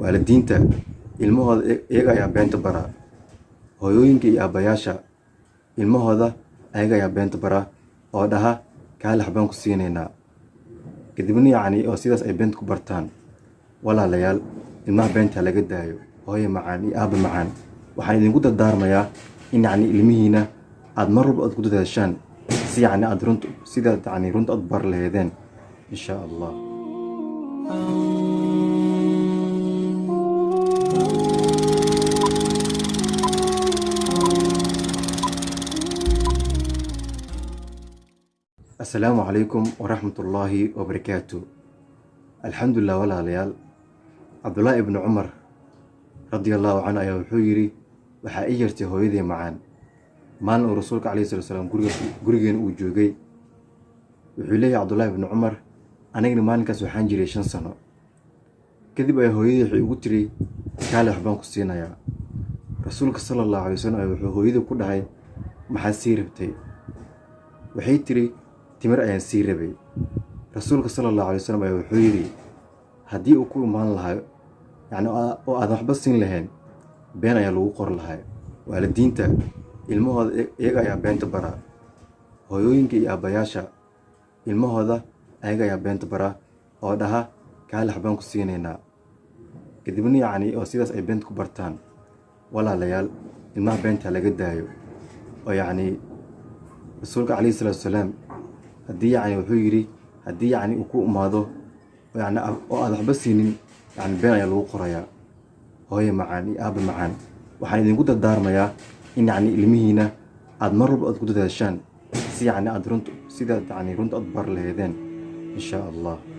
waalidiinta ilmahooda iyaga ayaa beenta bara. Hooyooyinka iyo aabbayaasha ilmahooda ayaga ayaa beenta bara oo dhaha kaali waxbaan ku siinaynaa. Kadibna oo sidaas ay beenta ku bartaan. Walaalayaal, ilmaha beenta laga daayo. Hooyo macaan iyo aabba macaan, waxaan idinku dardaarmayaa in ilmihiina aad mar walba ku dadaashaan si aad runta aad bar lahaydeen insha Allah. السلام عليكم ورحمة الله وبركاته. الحمد لله walaalayaal. Cabdullaahi ibn Cumar radiyallahu anhu ayaa wuxuu yiri waxa ay jirtay hooyadii macaan maalin uu rasuulka kalleyhi salaam gurigeena uu joogay. Wuxuu leeyahay Cabdullaahi ibn Cumar, anigana maalinkaas waxaan jiray 5 sano. Kadib ay hooyadii waxay ugu tiri kaali waxbaan ku siinayaa. Rasuulka sallallahu alayhi wasallam ayaa wuxuu hooyadii ku dhahay maxaa sii rabtay? Waxay tiri timir ayaan sii rabay. Rasuulka sallallahu alayhi wasallam ayaa wuxuu yiri haddii uu ku imaan lahaa oo aad waxba siin lahayn been ayaa lagu qor lahaa. Waalidiinta ilmahooda iyaga ayaa beenta bara. Hooyooyinka iyo aabbayaasha ilmahooda ayaga ayaa beenta bara oo dhaha kaali waxbaan ku siinaynaa. Kadibna oo sidaas ay beenta ku bartaan. Walaalayaal, ilmaha beenta laga daayo. oo rasuulka kalleyhi salaam haddii wuxuu yiri haddii uu ku imaado oo aad waxba siinin been ayaa lagu qorayaa. Hooyo macaan iyo aabba macaan, waxaan idinku dardaarmayaa in ilmihiina aad mar walba ku dadaashaan si aad runta aad bar lahaydeen insha Allah.